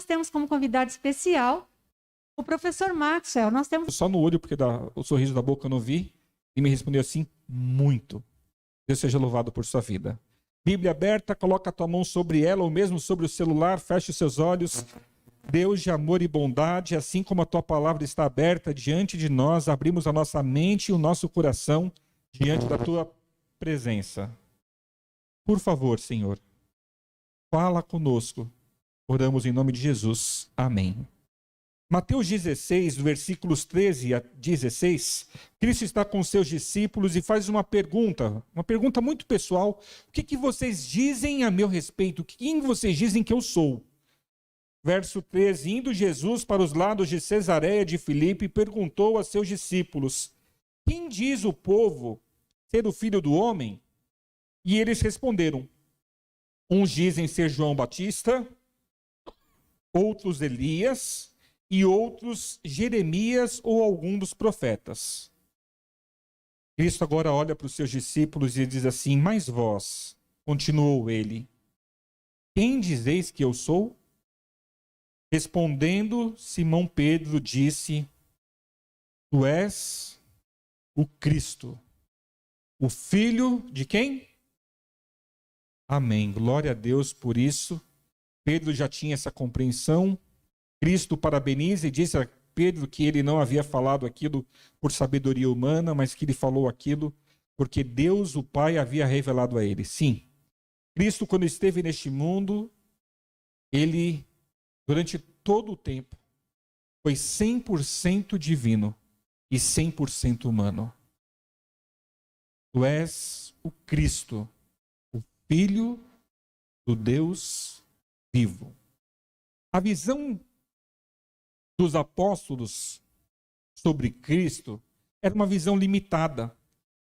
temos como convidado especial o professor Maxwell. Nós temos... Só no olho, porque o sorriso da boca eu não vi. E me respondeu assim, muito. Deus seja louvado por sua vida. Bíblia aberta, coloca a tua mão sobre ela, ou mesmo sobre o celular, feche os seus olhos. Deus de amor e bondade, assim como a tua palavra está aberta diante de nós, abrimos a nossa mente e o nosso coração diante da tua presença. Por favor, Senhor, fala conosco. Oramos em nome de Jesus. Amém. Mateus 16, versículos 13 a 16, Cristo está com seus discípulos e faz uma pergunta muito pessoal. O que vocês dizem a meu respeito? Quem vocês dizem que eu sou? Verso 13, indo Jesus para os lados de Cesareia de Filipe, perguntou a seus discípulos, quem diz o povo ser o Filho do Homem? E eles responderam, uns dizem ser João Batista, outros Elias, e outros Jeremias ou algum dos profetas. Cristo agora olha para os seus discípulos e diz assim, mas vós, continuou ele, quem dizeis que eu sou? Respondendo, Simão Pedro disse, tu és o Cristo, o Filho de quem? Amém, glória a Deus por isso. Pedro já tinha essa compreensão. Cristo parabeniza e disse a Pedro que ele não havia falado aquilo por sabedoria humana, mas que ele falou aquilo porque Deus, o Pai, havia revelado a ele. Sim, Cristo, quando esteve neste mundo, ele, durante todo o tempo, foi 100% divino e 100% humano. Tu és o Cristo, o Filho do Deus vivo. A visão dos apóstolos sobre Cristo era uma visão limitada,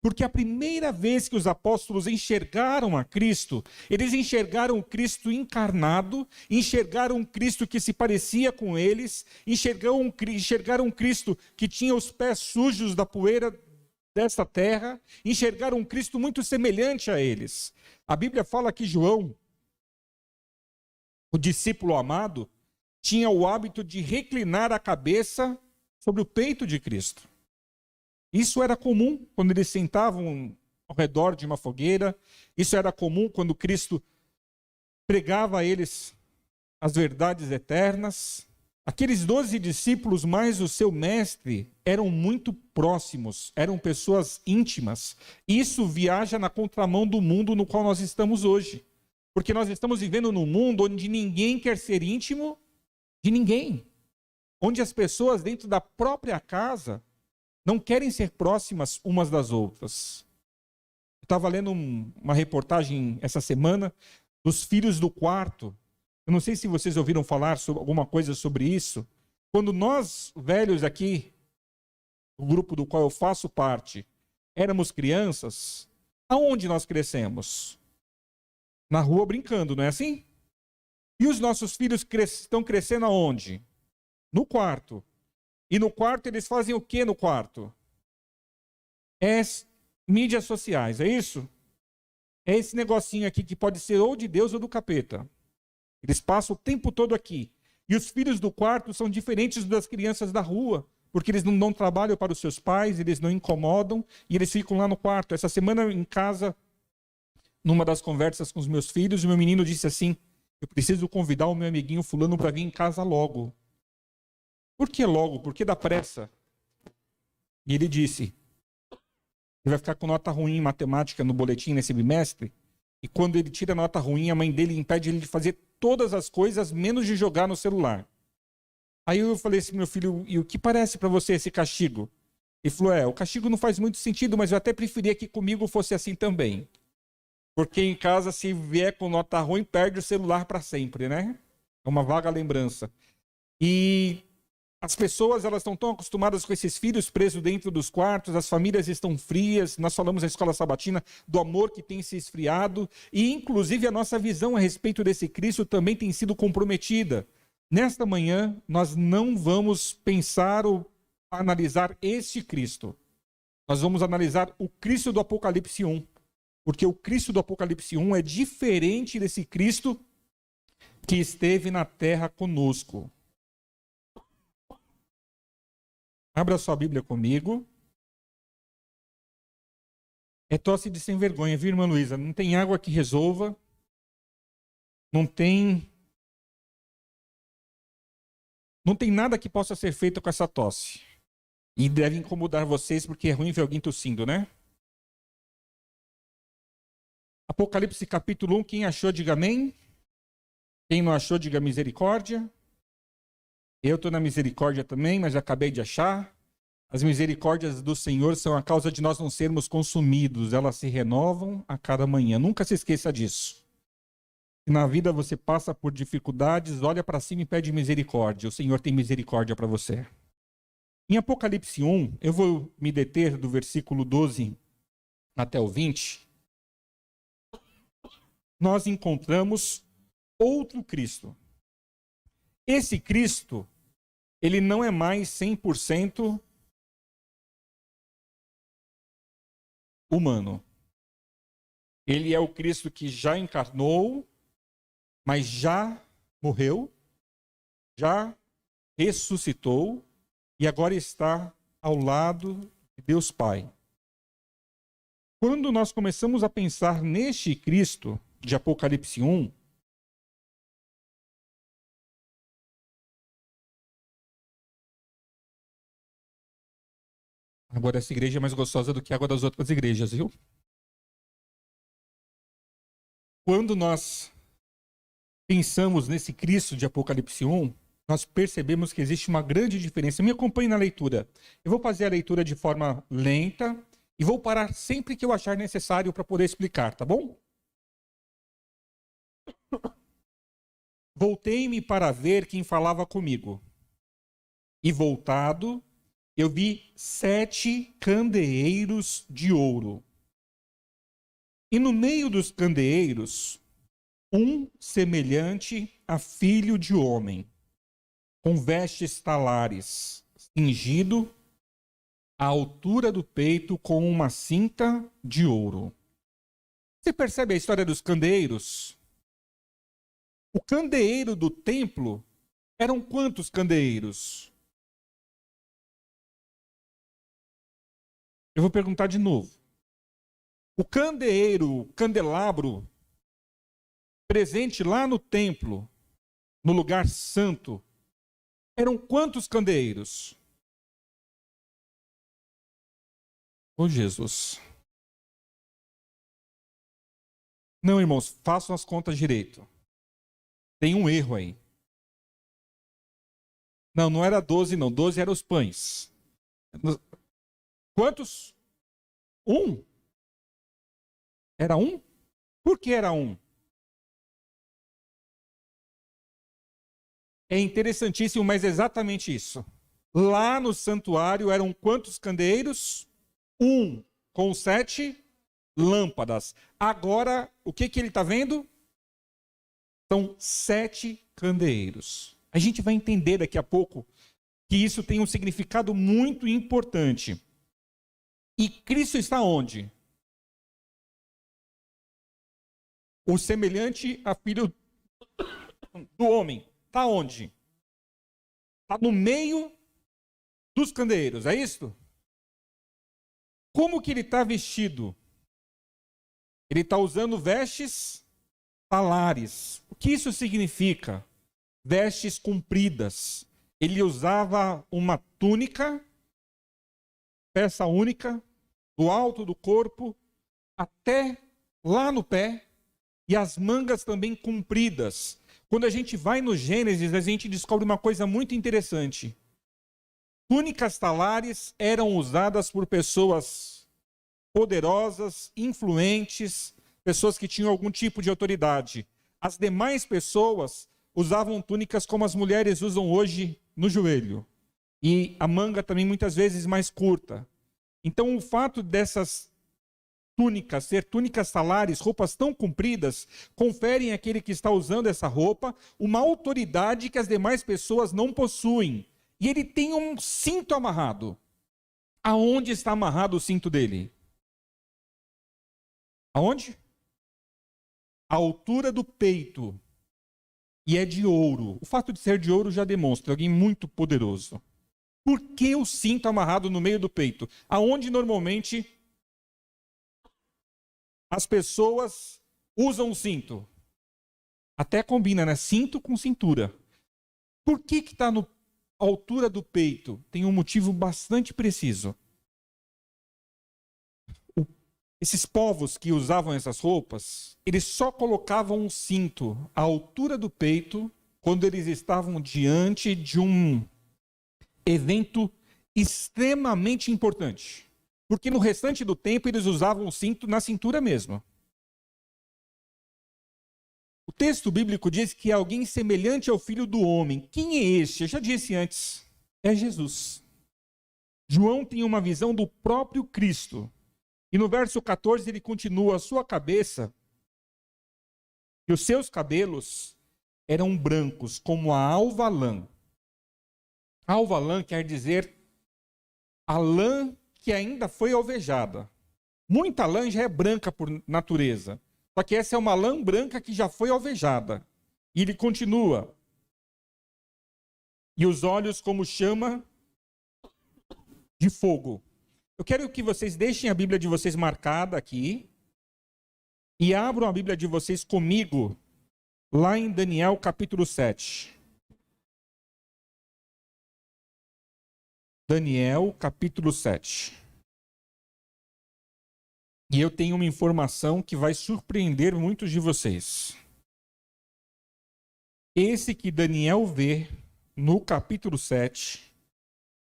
porque a primeira vez que os apóstolos enxergaram a Cristo, eles enxergaram o Cristo encarnado, enxergaram um Cristo que se parecia com eles, enxergaram um Cristo que tinha os pés sujos da poeira desta terra, enxergaram um Cristo muito semelhante a eles. A Bíblia fala que João, o discípulo amado, tinha o hábito de reclinar a cabeça sobre o peito de Cristo. Isso era comum quando eles sentavam ao redor de uma fogueira. Isso era comum quando Cristo pregava a eles as verdades eternas. Aqueles 12 discípulos mais o seu mestre eram muito próximos, eram pessoas íntimas. Isso viaja na contramão do mundo no qual nós estamos hoje. Porque nós estamos vivendo num mundo onde ninguém quer ser íntimo de ninguém, onde as pessoas dentro da própria casa não querem ser próximas umas das outras. Eu estava lendo uma reportagem essa semana dos filhos do quarto. Eu não sei se vocês ouviram falar sobre alguma coisa sobre isso. Quando nós, velhos aqui, o grupo do qual eu faço parte, éramos crianças, aonde nós crescemos? Na rua brincando, não é assim? E os nossos filhos estão crescendo aonde? No quarto. E no quarto eles fazem o que no quarto? Mídias sociais, é isso? É esse negocinho aqui que pode ser ou de Deus ou do capeta. Eles passam o tempo todo aqui. E os filhos do quarto são diferentes das crianças da rua, porque eles não dão trabalho para os seus pais, eles não incomodam, e eles ficam lá no quarto. Essa semana em casa, numa das conversas com os meus filhos, o meu menino disse assim, eu preciso convidar o meu amiguinho fulano para vir em casa logo. Por que logo? Por que dá pressa? E ele disse, ele vai ficar com nota ruim em matemática no boletim nesse bimestre, e quando ele tira nota ruim, a mãe dele impede ele de fazer todas as coisas, menos de jogar no celular. Aí eu falei assim, meu filho, e o que parece para você esse castigo? Ele falou, o castigo não faz muito sentido, mas eu até preferia que comigo fosse assim também. Porque em casa, se vier com nota ruim, perde o celular para sempre, né? É uma vaga lembrança. E as pessoas, elas estão tão acostumadas com esses filhos presos dentro dos quartos, as famílias estão frias. Nós falamos na escola sabatina do amor que tem se esfriado. E, inclusive, a nossa visão a respeito desse Cristo também tem sido comprometida. Nesta manhã, nós não vamos pensar ou analisar este Cristo. Nós vamos analisar o Cristo do Apocalipse 1. Porque o Cristo do Apocalipse 1 é diferente desse Cristo que esteve na terra conosco. Abra sua Bíblia comigo. É tosse de sem vergonha, viu, irmã Luísa? Não tem água que resolva. Não tem nada que possa ser feito com essa tosse. E deve incomodar vocês porque é ruim ver alguém tossindo, né? Apocalipse capítulo 1, quem achou, diga amém. Quem não achou, diga misericórdia. Eu estou na misericórdia também, mas acabei de achar. As misericórdias do Senhor são a causa de nós não sermos consumidos. Elas se renovam a cada manhã. Nunca se esqueça disso. Se na vida você passa por dificuldades, olha para cima e pede misericórdia. O Senhor tem misericórdia para você. Em Apocalipse 1, eu vou me deter do versículo 12 até o 20. Nós encontramos outro Cristo. Esse Cristo, ele não é mais 100% humano. Ele é o Cristo que já encarnou, mas já morreu, já ressuscitou e agora está ao lado de Deus Pai. Quando nós começamos a pensar neste Cristo de Apocalipse 1, agora essa igreja é mais gostosa do que a água das outras igrejas, viu? Quando nós pensamos nesse Cristo de Apocalipse 1, nós percebemos que existe uma grande diferença. Me acompanhe na leitura. Eu vou fazer a leitura de forma lenta e vou parar sempre que eu achar necessário para poder explicar, tá bom? Voltei-me para ver quem falava comigo. E voltado, eu vi 7 candeeiros de ouro. E no meio dos candeeiros, um semelhante a filho de homem, com vestes talares, cingido à altura do peito com uma cinta de ouro. Você percebe a história dos candeeiros? O candeeiro do templo eram quantos candeeiros? Eu vou perguntar de novo. O candeeiro, o candelabro, presente lá no templo, no lugar santo, eram quantos candeeiros? Oh, Jesus. Não, irmãos, façam as contas direito. Tem um erro aí. Não, não era 12, não. 12 eram os pães. Quantos? Um? Era um? Por que era um? É interessantíssimo, mas é exatamente isso. Lá no santuário eram quantos candeeiros? Um, com 7 lâmpadas. Agora, o que ele está vendo? São 7 candeeiros. A gente vai entender daqui a pouco que isso tem um significado muito importante. E Cristo está onde? O semelhante a filho do homem. Está onde? Está no meio dos candeeiros, é isso? Como que ele está vestido? Ele está usando vestes talares. O que isso significa? Vestes compridas. Ele usava uma túnica, peça única, do alto do corpo até lá no pé, e as mangas também compridas. Quando a gente vai no Gênesis, a gente descobre uma coisa muito interessante. Túnicas talares eram usadas por pessoas poderosas, influentes, pessoas que tinham algum tipo de autoridade. As demais pessoas usavam túnicas como as mulheres usam hoje no joelho. E a manga também muitas vezes mais curta. Então o fato dessas túnicas ser túnicas talares, roupas tão compridas, conferem àquele que está usando essa roupa uma autoridade que as demais pessoas não possuem. E ele tem um cinto amarrado. Aonde está amarrado o cinto dele? Aonde? À altura do peito. e é de ouro. O fato de ser de ouro já demonstra alguém muito poderoso. Por que o cinto amarrado no meio do peito? Aonde normalmente as pessoas usam o cinto? Até combina, né? Cinto com cintura. Por que está na altura do peito? Tem um motivo bastante preciso. Esses povos que usavam essas roupas, eles só colocavam um cinto à altura do peito quando eles estavam diante de um evento extremamente importante. Porque no restante do tempo eles usavam o cinto na cintura mesmo. O texto bíblico diz que é alguém semelhante ao Filho do Homem. Quem é este? Eu já disse antes. É Jesus. João tem uma visão do próprio Cristo. E no verso 14 ele continua: a sua cabeça e os seus cabelos eram brancos como a alva lã. Alva lã quer dizer a lã que ainda foi alvejada. Muita lã já é branca por natureza. Só que essa é uma lã branca que já foi alvejada. E ele continua: e os olhos como chama de fogo. Eu quero que vocês deixem a Bíblia de vocês marcada aqui e abram a Bíblia de vocês comigo lá em Daniel capítulo 7. Daniel capítulo 7. E eu tenho uma informação que vai surpreender muitos de vocês. Esse que Daniel vê no capítulo 7,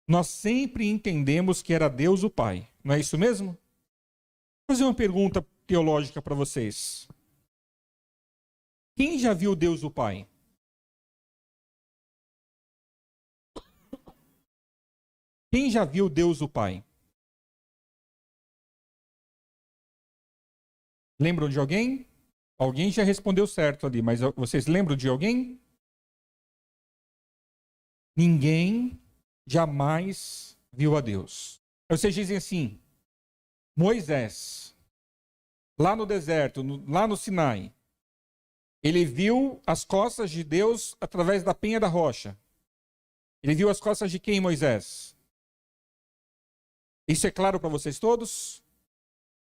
nós sempre entendemos que era Deus o Pai. Não é isso mesmo? Vou fazer uma pergunta teológica para vocês. Quem já viu Deus o Pai? Quem já viu Deus o Pai? Lembram de alguém? Alguém já respondeu certo ali, mas vocês lembram de alguém? Ninguém jamais viu a Deus. Vocês dizem assim: Moisés, lá no deserto, lá no Sinai, ele viu as costas de Deus através da penha da rocha. Ele viu as costas de quem, Moisés? Isso é claro para vocês todos?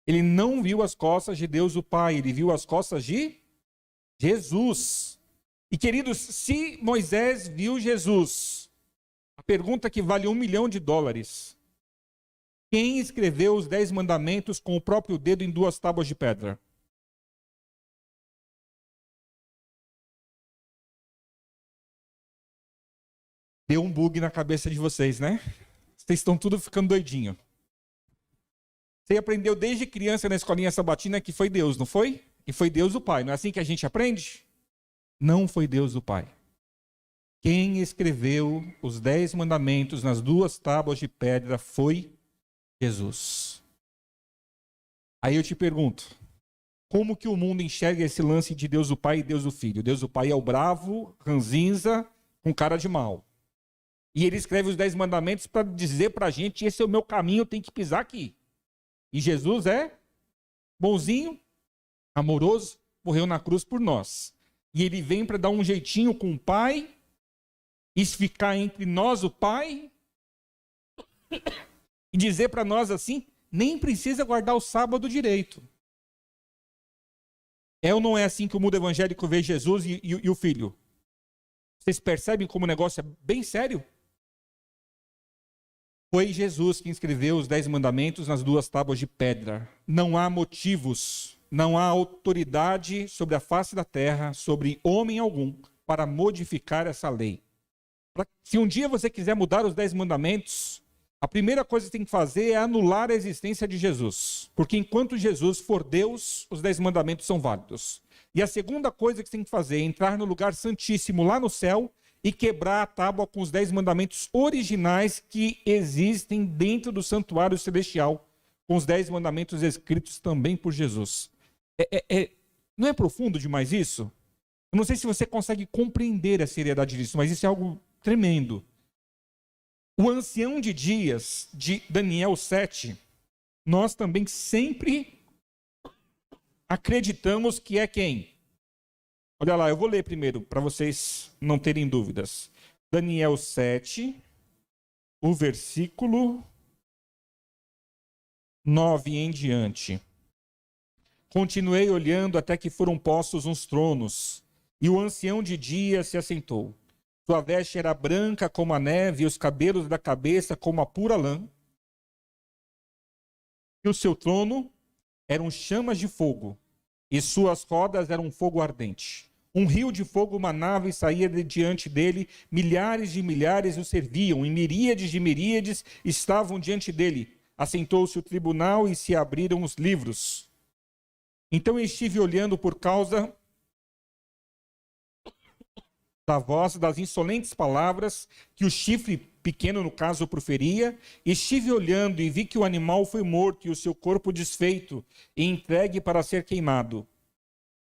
Ele não viu as costas de Deus o Pai, ele viu as costas de Jesus. E queridos, se Moisés viu Jesus, a pergunta que vale $1 milhão: quem escreveu os 10 mandamentos com o próprio dedo em 2 tábuas de pedra? Deu um bug na cabeça de vocês, né? Vocês estão tudo ficando doidinho. Você aprendeu desde criança na escolinha sabatina que foi Deus, não foi? E foi Deus o Pai. Não é assim que a gente aprende? Não foi Deus o Pai. Quem escreveu os 10 mandamentos nas 2 tábuas de pedra foi Jesus. Aí eu te pergunto, como que o mundo enxerga esse lance de Deus o Pai e Deus o Filho? Deus o Pai é o bravo, ranzinza, com cara de mal. E ele escreve os 10 mandamentos para dizer para a gente: esse é o meu caminho, eu tenho que pisar aqui. E Jesus é bonzinho, amoroso, morreu na cruz por nós. E ele vem para dar um jeitinho com o Pai, e ficar entre nós o Pai, e dizer para nós assim: nem precisa guardar o sábado direito. É ou não é assim que o mundo evangélico vê Jesus e o Filho? Vocês percebem como o negócio é bem sério? Foi Jesus quem escreveu os 10 mandamentos nas 2 tábuas de pedra. Não há motivos, não há autoridade sobre a face da terra, sobre homem algum, para modificar essa lei. Se um dia você quiser mudar os 10 mandamentos, a primeira coisa que você tem que fazer é anular a existência de Jesus. Porque enquanto Jesus for Deus, os 10 mandamentos são válidos. E a segunda coisa que você tem que fazer é entrar no lugar santíssimo lá no céu e quebrar a tábua com os 10 mandamentos originais que existem dentro do santuário celestial, com os 10 mandamentos escritos também por Jesus. Não é profundo demais isso? Eu não sei se você consegue compreender a seriedade disso, mas isso é algo tremendo. O ancião de dias de Daniel 7, nós também sempre acreditamos que é quem? Olha lá, eu vou ler primeiro, para vocês não terem dúvidas. Daniel 7, o versículo 9 em diante. Continuei olhando até que foram postos uns tronos, e o ancião de dias se assentou. Sua veste era branca como a neve, e os cabelos da cabeça como a pura lã. E o seu trono eram chamas de fogo, e suas rodas eram fogo ardente. Um rio de fogo manava e saía de diante dele, milhares de milhares o serviam, e miríades de miríades estavam diante dele. Assentou-se o tribunal e se abriram os livros. Então eu estive olhando por causa da voz das insolentes palavras que o chifre pequeno, no caso, proferia. Estive olhando e vi que o animal foi morto e o seu corpo desfeito e entregue para ser queimado.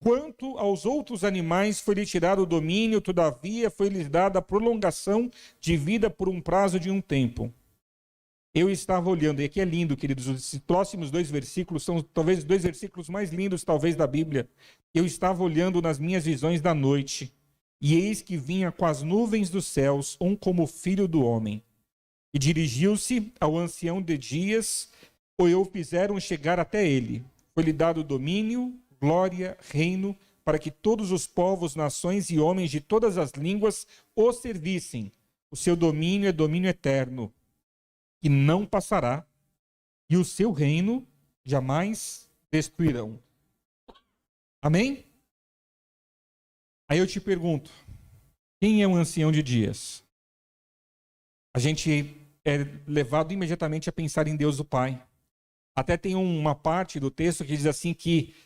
Quanto aos outros animais, foi-lhe tirado o domínio, todavia foi-lhes dada a prolongação de vida por um prazo de um tempo. Eu estava olhando, e aqui é lindo, queridos, esses próximos 2 versículos são talvez os 2 versículos mais lindos, talvez, da Bíblia. Eu estava olhando nas minhas visões da noite, e eis que vinha com as nuvens dos céus, um como filho do homem. E dirigiu-se ao ancião de dias, e o fizeram chegar até ele. Foi-lhe dado domínio, glória, reino, para que todos os povos, nações e homens de todas as línguas o servissem. O seu domínio é domínio eterno, que não passará, e o seu reino jamais destruirão. Amém? Aí eu te pergunto, quem é o ancião de dias? A gente é levado imediatamente a pensar em Deus o Pai. Até tem uma parte do texto que diz assim que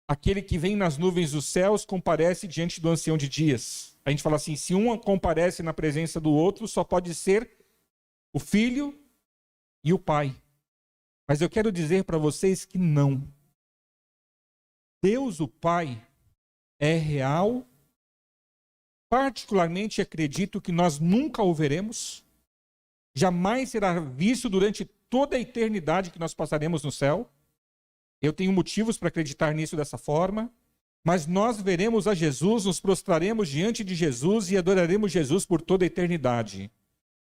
aquele que vem nas nuvens dos céus comparece diante do ancião de dias. A gente fala assim, se um comparece na presença do outro, só pode ser o Filho e o Pai. Mas eu quero dizer para vocês que não. Deus, o Pai, é real. Particularmente acredito que nós nunca o veremos. Jamais será visto durante toda a eternidade que nós passaremos no céu. Eu tenho motivos para acreditar nisso dessa forma. Mas nós veremos a Jesus, nos prostraremos diante de Jesus e adoraremos Jesus por toda a eternidade.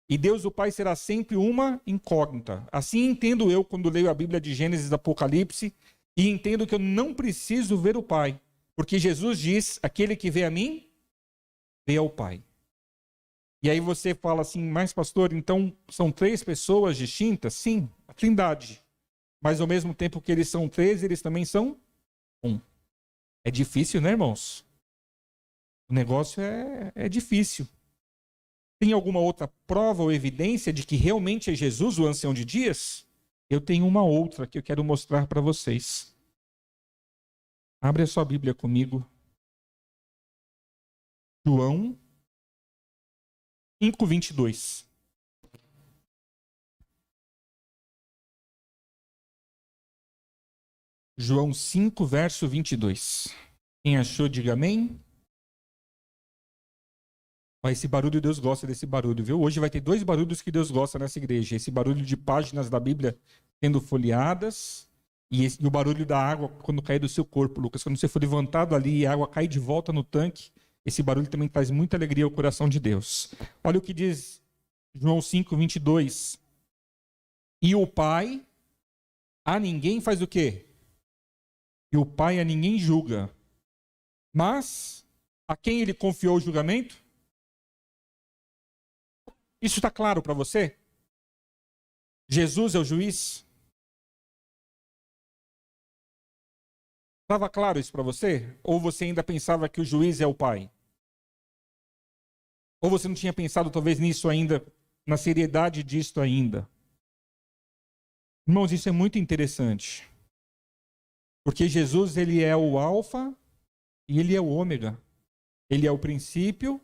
E Deus o Pai será sempre uma incógnita. Assim entendo eu quando leio a Bíblia de Gênesis e Apocalipse e entendo que eu não preciso ver o Pai. Porque Jesus diz, aquele que vê a mim, vê ao Pai. E aí você fala assim, mas pastor, então são 3 pessoas distintas? Sim, a Trindade. Mas ao mesmo tempo que eles são 3, eles também são 1. É difícil, né, irmãos? O negócio é difícil. Tem alguma outra prova ou evidência de que realmente é Jesus o ancião de dias? Eu tenho uma outra que eu quero mostrar para vocês. Abre a sua Bíblia comigo. João 5:22. João 5, verso 22. Quem achou, diga amém. Esse barulho, Deus gosta desse barulho, viu? Hoje vai ter 2 barulhos que Deus gosta nessa igreja. Esse barulho de páginas da Bíblia sendo folheadas e o barulho da água quando cair do seu corpo, Lucas. Quando você for levantado ali e a água cai de volta no tanque, esse barulho também traz muita alegria ao coração de Deus. Olha o que diz João 5, 22. E o Pai a ninguém faz o quê? E o Pai a ninguém julga. Mas a quem ele confiou o julgamento? Isso está claro para você? Jesus é o juiz? Estava claro isso para você? Ou você ainda pensava que o juiz é o Pai? Ou você não tinha pensado talvez nisso ainda, na seriedade disto ainda? Irmãos, isso é muito interessante. Porque Jesus, ele é o alfa e ele é o ômega. Ele é o princípio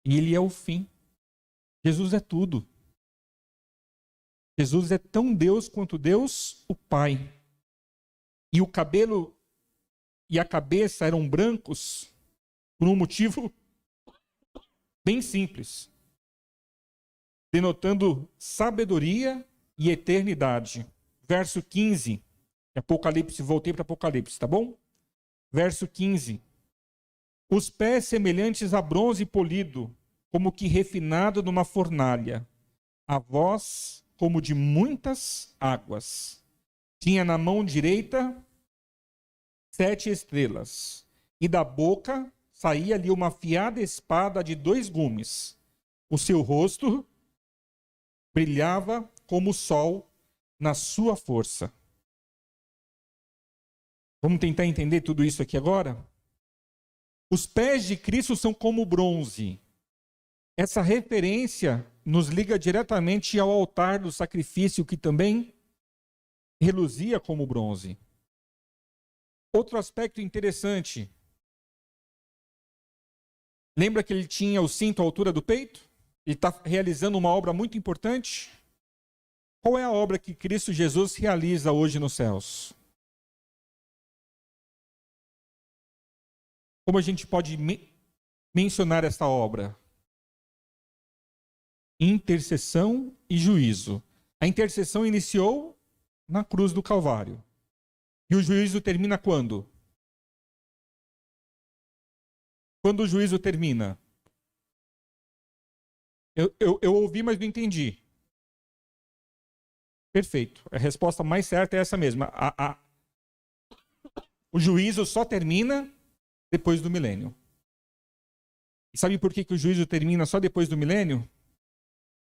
e ele é o fim. Jesus é tudo. Jesus é tão Deus quanto Deus, o Pai. E o cabelo e a cabeça eram brancos por um motivo bem simples, denotando sabedoria e eternidade. Verso 15, Apocalipse, voltei para Apocalipse, tá bom? Verso 15. Os pés semelhantes a bronze polido, como que refinado numa fornalha. A voz como de muitas águas. Tinha na mão direita 7 estrelas. E da boca saía-lhe uma afiada espada de 2 gumes. O seu rosto brilhava como o sol na sua força. Vamos tentar entender tudo isso aqui agora? Os pés de Cristo são como bronze. Essa referência nos liga diretamente ao altar do sacrifício, que também reluzia como bronze. Outro aspecto interessante. Lembra que ele tinha o cinto à altura do peito? Ele está realizando uma obra muito importante. Qual é a obra que Cristo Jesus realiza hoje nos céus? Como a gente pode mencionar esta obra? Intercessão e juízo. A intercessão iniciou na cruz do Calvário. E o juízo termina quando? Quando o juízo termina? Eu ouvi, mas não entendi. Perfeito. A resposta mais certa é essa mesma. O juízo só termina depois do milênio. E sabe por que o juízo termina só depois do milênio?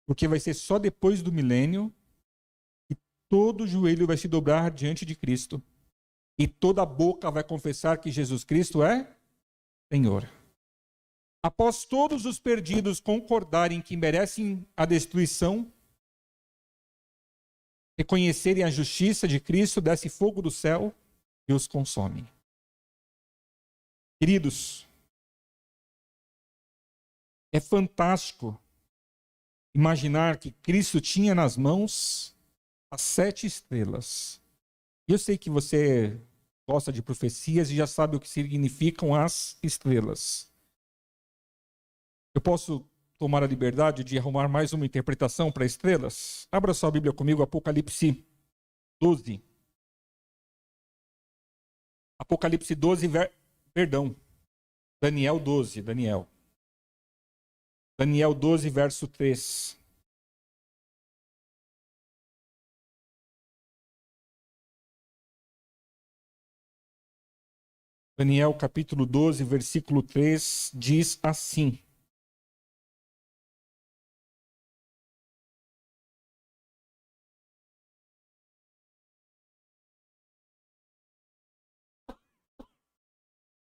Porque vai ser só depois do milênio que todo joelho vai se dobrar diante de Cristo. E toda boca vai confessar que Jesus Cristo é Senhor. Após todos os perdidos concordarem que merecem a destruição, reconhecerem a justiça de Cristo, desce fogo do céu e os consome. Queridos, é fantástico imaginar que Cristo tinha nas mãos as 7 estrelas. E eu sei que você gosta de profecias e já sabe o que significam as estrelas. Eu posso tomar a liberdade de arrumar mais uma interpretação para estrelas? Abra sua Bíblia comigo, Apocalipse 12. Apocalipse 12, Daniel 12, Daniel 12, verso 3. Daniel capítulo 12, versículo 3, diz assim: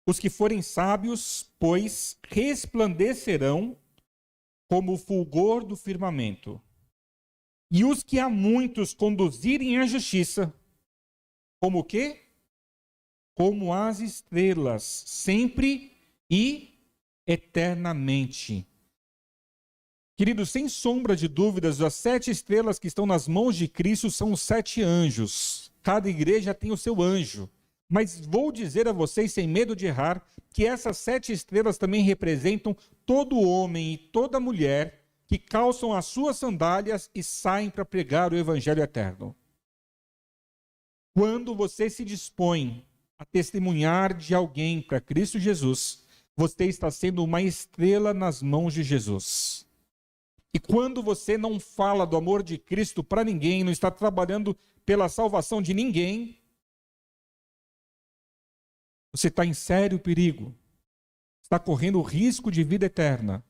os que forem sábios, pois, resplandecerão como o fulgor do firmamento. E os que a muitos conduzirem à justiça, como o quê? Como as estrelas, sempre e eternamente. Queridos, sem sombra de dúvidas, as 7 estrelas que estão nas mãos de Cristo são os 7 anjos. Cada igreja tem o seu anjo. Mas vou dizer a vocês, sem medo de errar, que essas 7 estrelas também representam todo homem e toda mulher que calçam as suas sandálias e saem para pregar o evangelho eterno. Quando você se dispõe a testemunhar de alguém para Cristo Jesus, você está sendo uma estrela nas mãos de Jesus. E quando você não fala do amor de Cristo para ninguém, não está trabalhando pela salvação de ninguém, você está em sério perigo. Está correndo risco de vida eterna.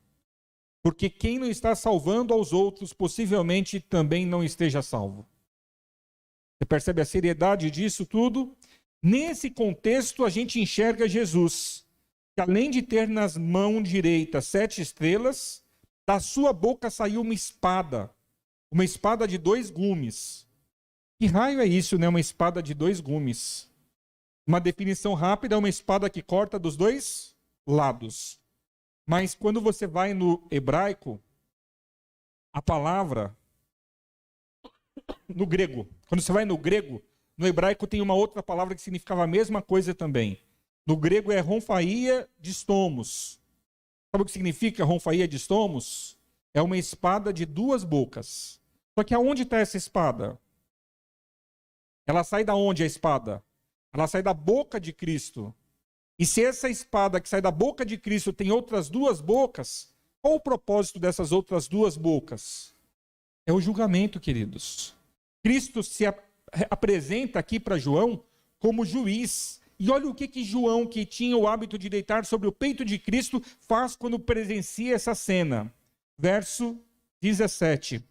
Porque quem não está salvando aos outros, possivelmente também não esteja salvo. Você percebe a seriedade disso tudo? Nesse contexto, a gente enxerga Jesus, que além de ter nas mãos direitas 7 estrelas, da sua boca saiu uma espada de 2 gumes. Que raio é isso, né? Uma espada de 2 gumes. Uma definição rápida é uma espada que corta dos 2 lados. Mas quando você vai no hebraico, a palavra, no grego, quando você vai no grego, no hebraico tem uma outra palavra que significava a mesma coisa também. No grego é ronfaia distomos. Sabe o que significa ronfaia distomos? É uma espada de 2 bocas. Só que aonde está essa espada? Ela sai da onde a espada? Ela sai da boca de Cristo. E se essa espada que sai da boca de Cristo tem outras duas bocas, qual o propósito dessas outras duas bocas? É o julgamento, queridos. Cristo se apresenta aqui para João como juiz. E olha o que João, que tinha o hábito de deitar sobre o peito de Cristo, faz quando presencia essa cena. Verso 17.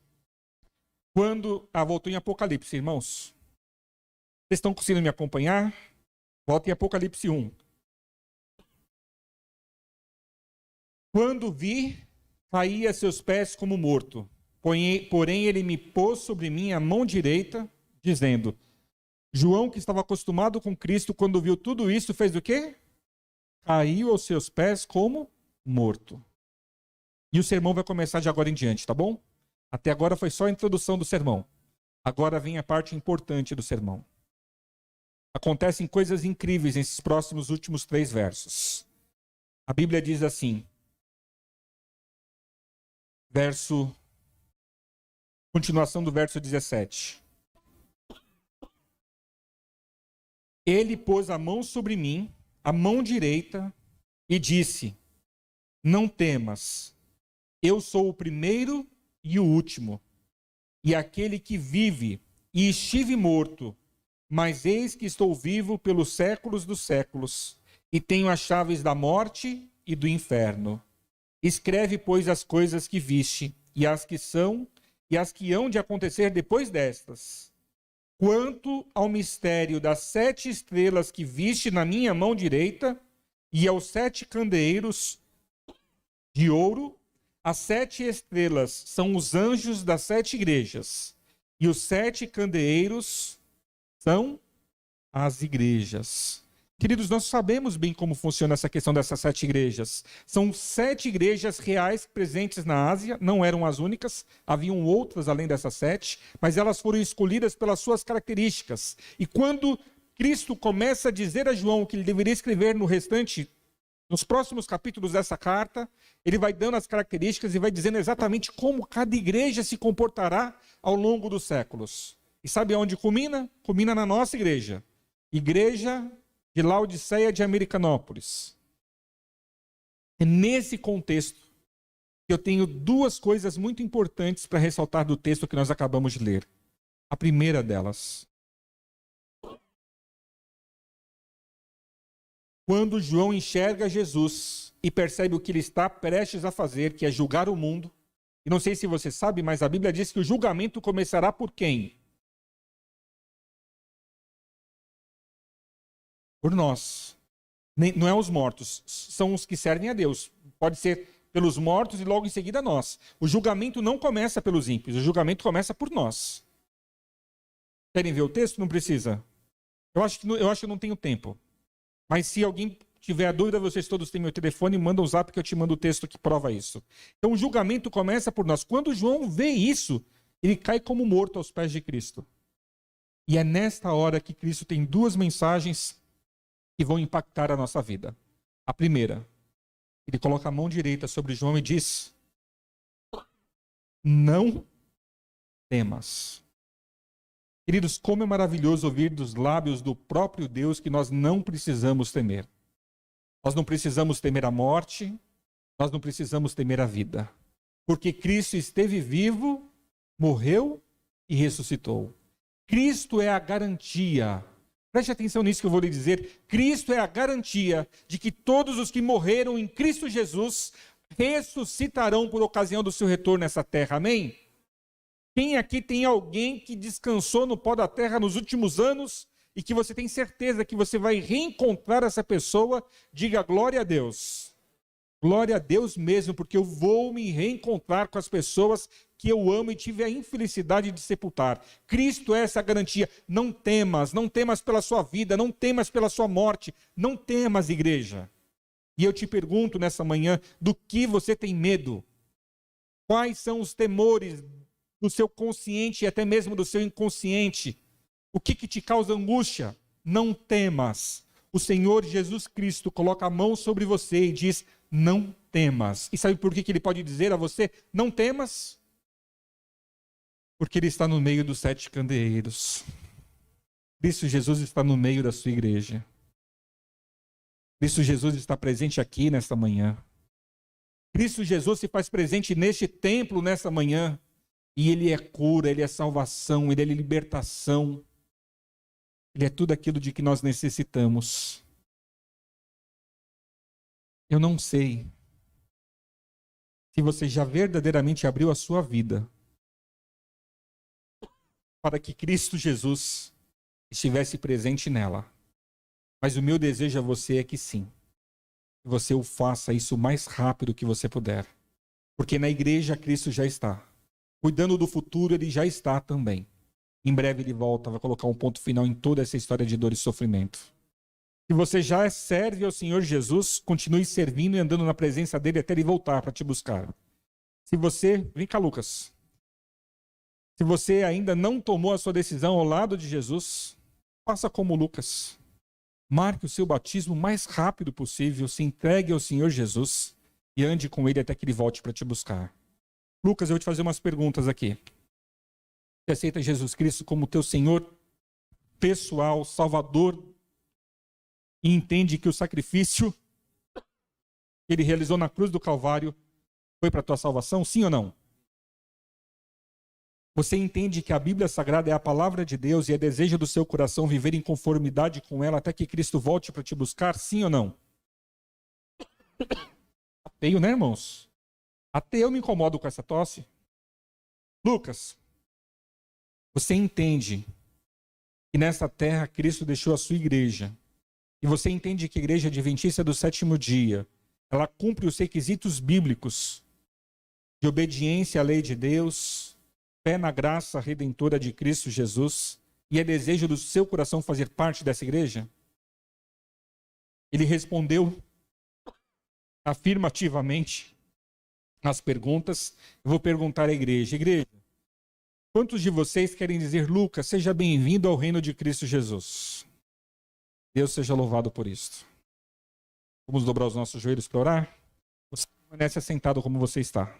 Voltou em Apocalipse, irmãos. Vocês estão conseguindo me acompanhar? Volta em Apocalipse 1. Quando vi, caí a seus pés como morto. Porém, ele me pôs sobre mim a mão direita, dizendo... João, que estava acostumado com Cristo, quando viu tudo isso, fez o quê? Caiu aos seus pés como morto. E o sermão vai começar de agora em diante, tá bom? Até agora foi só a introdução do sermão. Agora vem a parte importante do sermão. Acontecem coisas incríveis nesses próximos últimos 3 versos. A Bíblia diz assim, continuação do verso 17. Ele pôs a mão sobre mim, a mão direita, e disse, não temas, eu sou o primeiro e o último, e aquele que vive, e estive morto, mas eis que estou vivo pelos séculos dos séculos, e tenho as chaves da morte e do inferno. Escreve, pois, as coisas que viste, e as que são, e as que hão de acontecer depois destas. Quanto ao mistério das 7 estrelas que viste na minha mão direita, e aos 7 candeeiros de ouro, as 7 estrelas são os anjos das 7 igrejas, e os 7 candeeiros são as igrejas. Queridos, nós sabemos bem como funciona essa questão dessas 7 igrejas. São 7 igrejas reais presentes na Ásia, não eram as únicas, haviam outras além dessas 7, mas elas foram escolhidas pelas suas características. E quando Cristo começa a dizer a João que ele deveria escrever nos próximos capítulos dessa carta, ele vai dando as características e vai dizendo exatamente como cada igreja se comportará ao longo dos séculos. E sabe onde culmina? Culmina na nossa igreja. Igreja de Laodiceia de Americanópolis. É nesse contexto que eu tenho 2 coisas muito importantes para ressaltar do texto que nós acabamos de ler. A primeira delas. Quando João enxerga Jesus e percebe o que ele está prestes a fazer, que é julgar o mundo, e não sei se você sabe, mas a Bíblia diz que o julgamento começará por quem? Por nós. Não é os mortos, são os que servem a Deus. Pode ser pelos mortos e logo em seguida nós. O julgamento não começa pelos ímpios, o julgamento começa por nós. Querem ver o texto? Não precisa. Eu acho que não tenho tempo. Mas se alguém tiver a dúvida, vocês todos têm meu telefone, manda um zap que eu te mando o texto que prova isso. Então o julgamento começa por nós. Quando João vê isso, ele cai como morto aos pés de Cristo. E é nesta hora que Cristo tem 2 mensagens que vão impactar a nossa vida. A primeira, ele coloca a mão direita sobre João e diz, não temas. Queridos, como é maravilhoso ouvir dos lábios do próprio Deus que nós não precisamos temer. Nós não precisamos temer a morte, nós não precisamos temer a vida. Porque Cristo esteve vivo, morreu e ressuscitou. Cristo é a garantia. Preste atenção nisso que eu vou lhe dizer. Cristo é a garantia de que todos os que morreram em Cristo Jesus ressuscitarão por ocasião do seu retorno nessa terra. Amém? Quem aqui tem alguém que descansou no pó da terra nos últimos anos e que você tem certeza que você vai reencontrar essa pessoa? Diga glória a Deus. Glória a Deus mesmo, porque eu vou me reencontrar com as pessoas que eu amo e tive a infelicidade de sepultar. Cristo é essa garantia. Não temas pela sua vida, não temas pela sua morte, não temas, igreja. E eu te pergunto nessa manhã, do que você tem medo? Quais são os temores do seu consciente e até mesmo do seu inconsciente? O que te causa angústia? Não temas. O Senhor Jesus Cristo coloca a mão sobre você e diz, não temas. E sabe por que ele pode dizer a você, não temas? Porque ele está no meio dos 7 candeeiros. Cristo Jesus está no meio da sua igreja. Cristo Jesus está presente aqui nesta manhã. Cristo Jesus se faz presente neste templo nesta manhã. E Ele é cura, Ele é salvação, Ele é libertação. Ele é tudo aquilo de que nós necessitamos. Eu não sei se você já verdadeiramente abriu a sua vida para que Cristo Jesus estivesse presente nela. Mas o meu desejo a você é que sim. Que você o faça isso o mais rápido que você puder. Porque na igreja Cristo já está. Cuidando do futuro, Ele já está também. Em breve Ele volta, vai colocar um ponto final em toda essa história de dor e sofrimento. Se você já serve ao Senhor Jesus, continue servindo e andando na presença dEle até Ele voltar para te buscar. Se você... Vem cá, Lucas. Se você ainda não tomou a sua decisão ao lado de Jesus, faça como Lucas. Marque o seu batismo o mais rápido possível, se entregue ao Senhor Jesus e ande com Ele até que Ele volte para te buscar. Lucas, eu vou te fazer umas perguntas aqui. Você aceita Jesus Cristo como teu Senhor pessoal, Salvador, e entende que o sacrifício que Ele realizou na cruz do Calvário foi para a tua salvação, sim ou não? Você entende que a Bíblia Sagrada é a palavra de Deus e é desejo do seu coração viver em conformidade com ela até que Cristo volte para te buscar, sim ou não? Ateu, né, irmãos? Até eu me incomodo com essa tosse. Lucas, você entende que nessa terra Cristo deixou a sua igreja. E você entende que a igreja adventista do sétimo dia, ela cumpre os requisitos bíblicos de obediência à lei de Deus, fé na graça redentora de Cristo Jesus, e é desejo do seu coração fazer parte dessa igreja? Ele respondeu afirmativamente as perguntas. Eu vou perguntar à igreja. Igreja, quantos de vocês querem dizer, Lucas, seja bem-vindo ao reino de Cristo Jesus? Deus seja louvado por isto. Vamos dobrar os nossos joelhos para orar? Você permanece assentado como você está.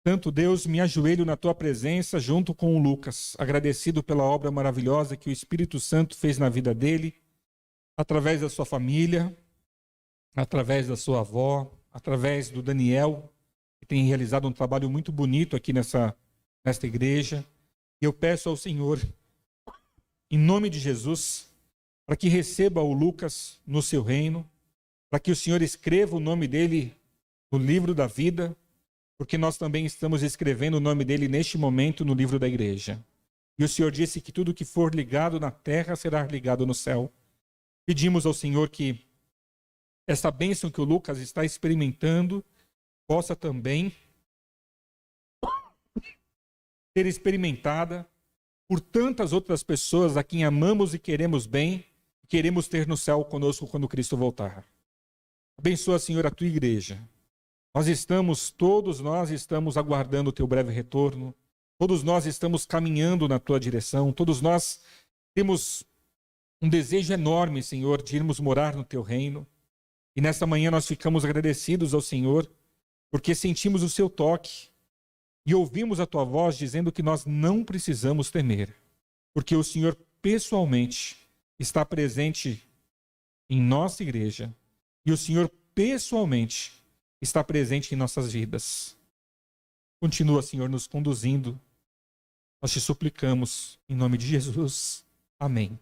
Santo Deus, me ajoelho na tua presença junto com o Lucas, agradecido pela obra maravilhosa que o Espírito Santo fez na vida dele, através da sua família, através da sua avó, através do Daniel, que tem realizado um trabalho muito bonito aqui nesta igreja. E eu peço ao Senhor, em nome de Jesus, para que receba o Lucas no seu reino, para que o Senhor escreva o nome dele no livro da vida, porque nós também estamos escrevendo o nome dele neste momento no livro da igreja. E o Senhor disse que tudo que for ligado na terra será ligado no céu. Pedimos ao Senhor que essa bênção que o Lucas está experimentando possa também ser experimentada por tantas outras pessoas a quem amamos e queremos bem, e queremos ter no céu conosco quando Cristo voltar. Abençoa, Senhor, a tua igreja. Todos nós estamos aguardando o teu breve retorno, todos nós estamos caminhando na tua direção, todos nós temos um desejo enorme, Senhor, de irmos morar no teu reino. E nesta manhã nós ficamos agradecidos ao Senhor, porque sentimos o seu toque e ouvimos a tua voz dizendo que nós não precisamos temer, porque o Senhor pessoalmente está presente em nossa igreja e o Senhor pessoalmente está presente em nossas vidas. Continua, Senhor, nos conduzindo. Nós te suplicamos em nome de Jesus. Amém.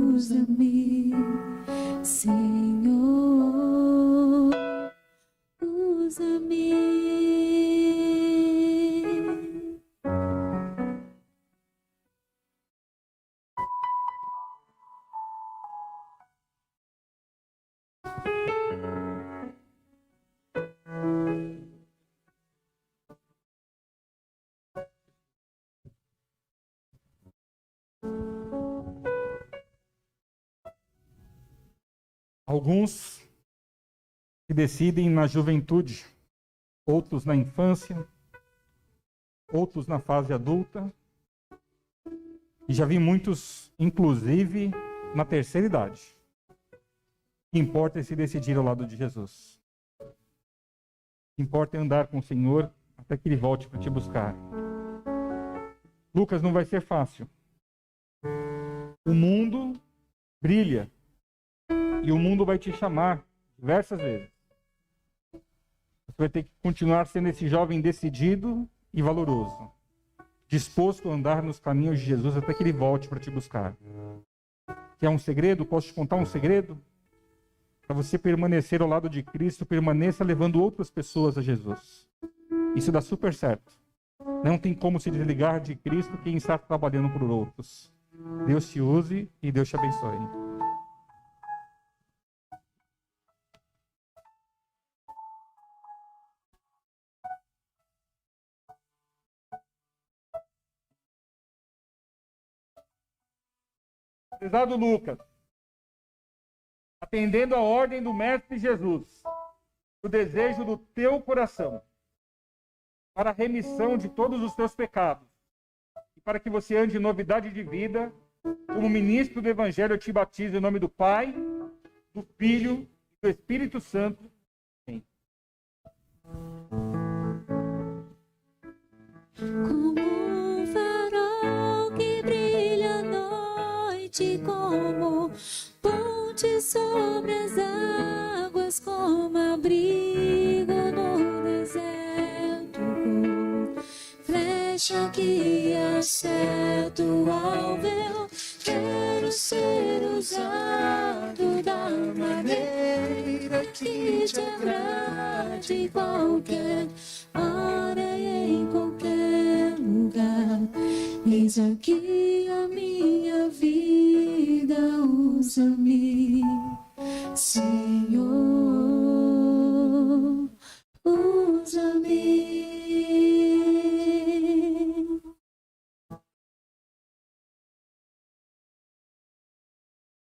Usa-me, Senhor, usa-me. Alguns se decidem na juventude, outros na infância, outros na fase adulta. E já vi muitos, inclusive, na terceira idade. O que importa é se decidir ao lado de Jesus. O que importa é andar com o Senhor até que Ele volte para te buscar. Lucas, não vai ser fácil. O mundo brilha. E o mundo vai te chamar diversas vezes. Você vai ter que continuar sendo esse jovem decidido e valoroso, disposto a andar nos caminhos de Jesus até que Ele volte para te buscar. Quer um segredo? Posso te contar um segredo? Para você permanecer ao lado de Cristo, permaneça levando outras pessoas a Jesus. Isso dá super certo. Não tem como se desligar de Cristo quem está trabalhando por outros. Deus te use e Deus te abençoe. Prezado Lucas, atendendo a ordem do Mestre Jesus, o desejo do teu coração, para a remissão de todos os teus pecados, e para que você ande em novidade de vida, como ministro do Evangelho, eu te batizo em nome do Pai, do Filho e do Espírito Santo. Amém. Como um farol que brilha à noite, como ponte sobre as águas, como abrigo no deserto, como flecha que acerta o alvo. Quero ser usado da maneira que te agrade, em qualquer hora e em qualquer lugar. Eis aqui a minha vida, usa-me.